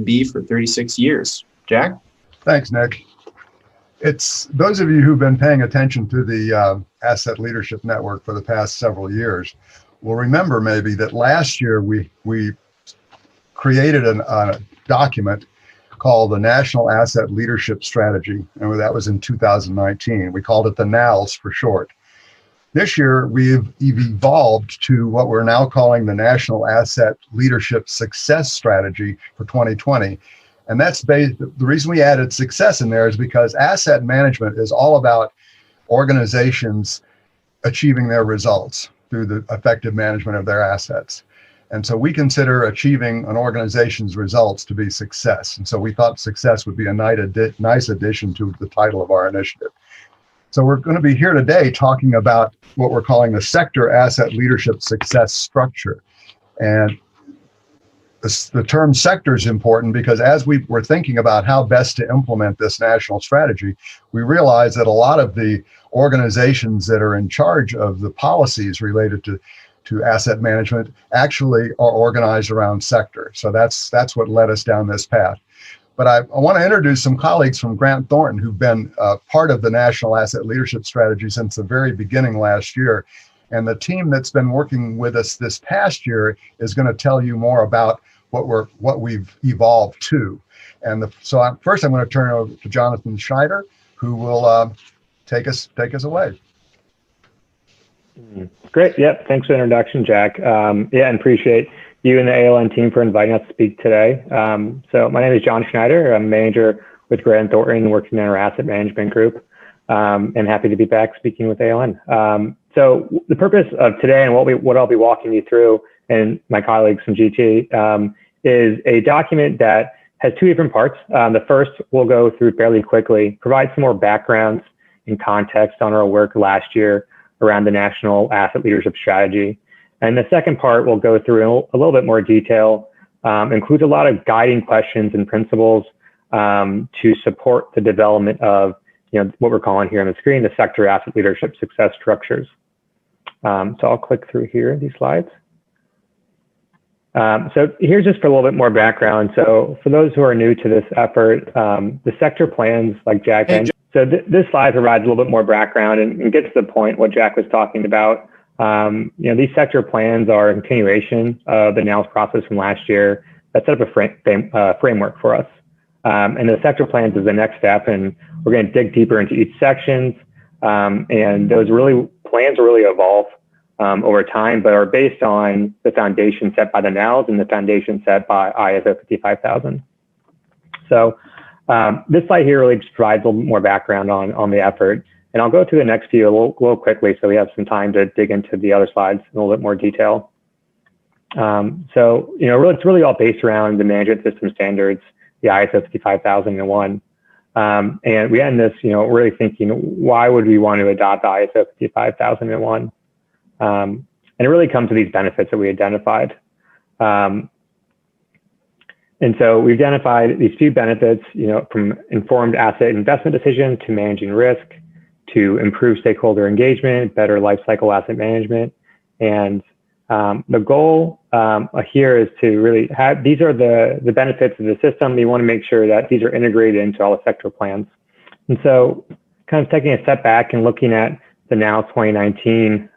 ALN for 36 years. Jack? Thanks, Nick. It's those of you who've been paying attention to the Asset Leadership Network for the past several years will remember maybe that last year we created a document called the National Asset Leadership Strategy, and that was in 2019. We called it the NALS for short. This year, we've evolved to what we're now calling the National Asset Leadership Success Strategy for 2020. And that's based, the reason we added success in there is because asset management is all about organizations achieving their results through the effective management of their assets. And so we consider achieving an organization's results to be success. And so we thought success would be a nice addition to the title of our initiative. So we're going to be here today talking about what we're calling the Sector Asset Leadership Success Structure. And the term sector is important because as we were thinking about how best to implement this national strategy, we realized that a lot of the organizations that are in charge of the policies related to asset management actually are organized around sector. So that's what led us down this path. But I want to introduce some colleagues from Grant Thornton who've been part of the National Asset Leadership Strategy since the very beginning last year. And the team that's been working with us this past year is going to tell you more about what we've evolved to. And first I'm going to turn it over to Jonathan Schneider, who will take us away. Great. Yep. Thanks for the introduction, Jack. And appreciate you and the ALN team for inviting us to speak today. So my name is John Schneider. I'm manager with Grant Thornton, working in our asset management group, and happy to be back speaking with ALN. So the purpose of today and what I'll be walking you through, and my colleagues from GT, is a document that has two different parts. The first we'll go through fairly quickly, provide some more backgrounds and context on our work last year around the National Asset Leadership Strategy. And the second part we'll go through a little bit more detail, includes a lot of guiding questions and principles to support the development of what we're calling here on the screen, the Sector Asset Leadership Success Structures. So I'll click through here, these slides. So here's just for a little bit more background. So for those who are new to this effort, the sector plans, like Jack mentioned, so this slide provides a little bit more background and gets to the point what Jack was talking about. These sector plans are a continuation of the NALS process from last year that set up a framework for us. And the sector plans is the next step, and we're going to dig deeper into each section. And those plans really evolve over time, but are based on the foundation set by the NALS and the foundation set by ISO 55000. So this slide here really just provides a little more background on the effort. And I'll go through the next few a little quickly so we have some time to dig into the other slides in a little bit more detail. It's really all based around the management system standards, the ISO 55001. And we end this, really thinking, why would we want to adopt the ISO 55001? And it really comes to these benefits that we identified. And so we've identified these few benefits, from informed asset investment decisions to managing risk, to improve stakeholder engagement, better lifecycle asset management. And the goal here is to really have, these are the benefits of the system. We want to make sure that these are integrated into all the sector plans. And so kind of taking a step back and looking at the NALS 2019,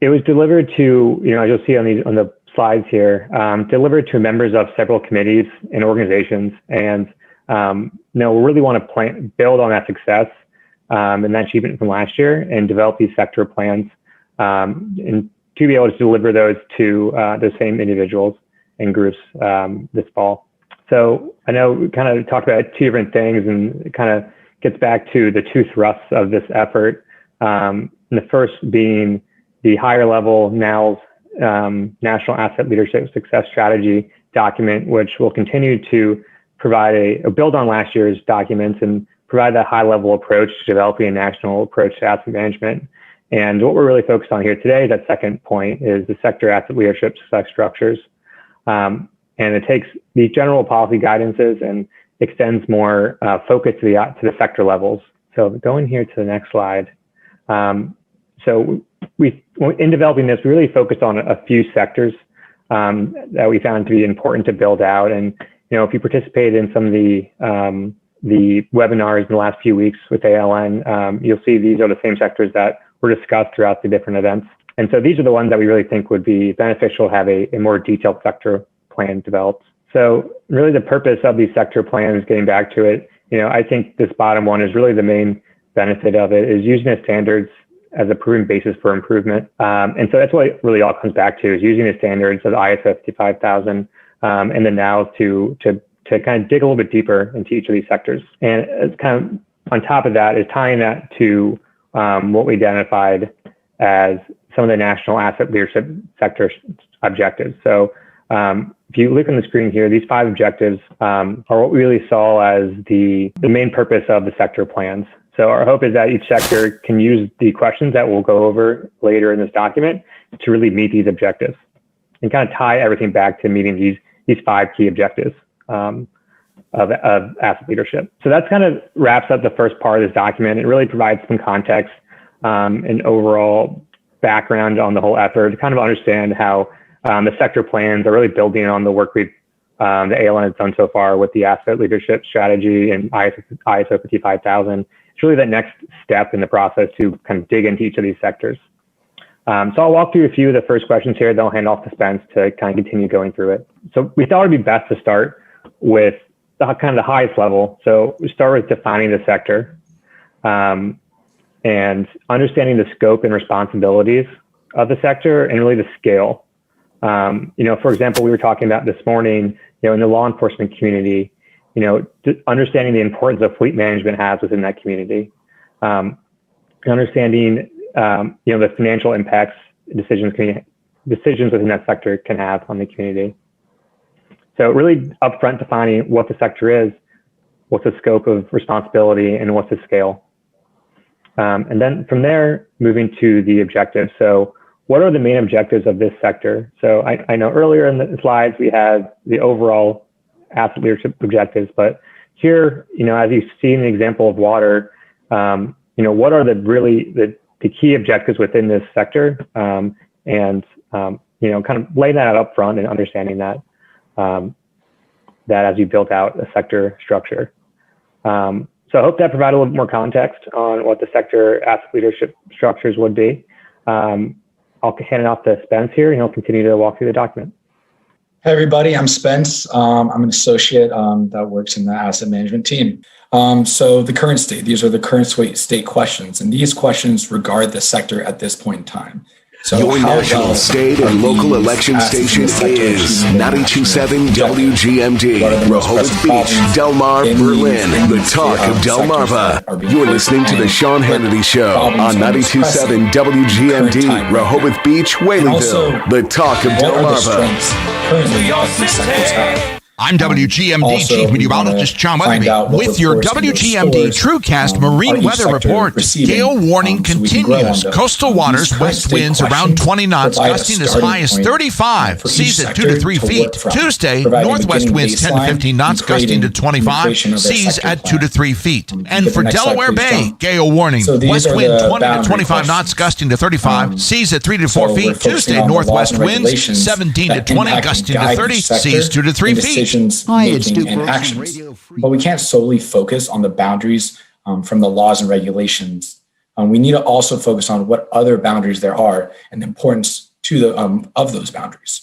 it was delivered to, as you'll see on the slides here, delivered to members of several committees and organizations. And we really want to build on that success and that achievement from last year and develop these sector plans and to be able to deliver those to the same individuals and groups this fall. So I know we kind of talked about two different things, and it kind of gets back to the two thrusts of this effort. And the first being the higher level NALS National Asset Leadership Success Strategy document, which will continue to provide build on last year's documents and provide that high level approach to developing a national approach to asset management. And what we're really focused on here today, that second point, is the Sector Asset Leadership Success Structures. And it takes these general policy guidances and extends more focus to the sector levels. So going here to the next slide. So in developing this, we really focused on a few sectors that we found to be important to build out. And, if you participated in some of the webinars in the last few weeks with ALN, you'll see these are the same sectors that were discussed throughout the different events. And so these are the ones that we really think would be beneficial to have a more detailed sector plan developed. So really the purpose of these sector plans, getting back to it, I think this bottom one is really the main benefit of it, is using the standards as a proven basis for improvement. And so that's what it really all comes back to, is using the standards of ISO 55000 and then now to kind of dig a little bit deeper into each of these sectors. And it's kind of on top of that is tying that to what we identified as some of the national asset leadership sector objectives. So if you look on the screen here, these 5 objectives are what we really saw as the main purpose of the sector plans. So our hope is that each sector can use the questions that we'll go over later in this document to really meet these objectives and kind of tie everything back to meeting these 5 key objectives of asset leadership. So that's kind of wraps up the first part of this document. It really provides some context and overall background on the whole effort to kind of understand how the sector plans are really building on the work the ALN has done so far with the asset leadership strategy and ISO 55000. It's really that next step in the process to kind of dig into each of these sectors. So I'll walk through a few of the first questions here, then I'll hand off to Spence to kind of continue going through it. So we thought it'd be best to start with kind of the highest level. So we start with defining the sector and understanding the scope and responsibilities of the sector and really the scale. For example, we were talking about this morning, in the law enforcement community, understanding the importance of fleet management has within that community, understanding, the financial impacts decisions within that sector can have on the community. So really upfront defining what the sector is, what's the scope of responsibility, and what's the scale. And then from there, moving to the objectives. So what are the main objectives of this sector? So I know earlier in the slides, we had the overall asset leadership objectives, but here, as you see in the example of water, what are the key objectives within this sector? And kind of laying that out up front and understanding that, that as you build out a sector structure. So I hope that provided a little more context on what the sector asset leadership structures would be. I'll hand it off to Spence here, and he'll continue to walk through the document. Hey, everybody, I'm Spence. I'm an associate that works in the asset management team. So the current state, these are the current state questions, and these questions regard the sector at this point in time. So your national, state, and local election station is 92.7 WGMD, Rehoboth Beach, Del Mar, Berlin, the talk of Delmarva. You're listening to The Sean Hannity Show on 92.7 WGMD, Rehoboth Beach, Whaleyville, the talk of Delmarva. Currently, of these sectors have. I'm WGMD Chief Meteorologist John Weatherby with your WGMD TrueCast Marine Weather Report. Gale warning continues. Coastal waters, west winds around 20 knots, gusting as high as 35. Seas at 2 to 3 feet. Tuesday, northwest winds 10 to 15 knots, gusting to 25. Seas at 2 to 3 feet. And for Delaware Bay, gale warning. West wind 20 to 25 knots, gusting to 35. Seas at 3 to 4 feet. Tuesday, northwest winds 17 to 20, gusting to 30. Seas 2 to 3 feet. Making and actions. But we can't solely focus on the boundaries from the laws and regulations. We need to also focus on what other boundaries there are and the importance to of those boundaries.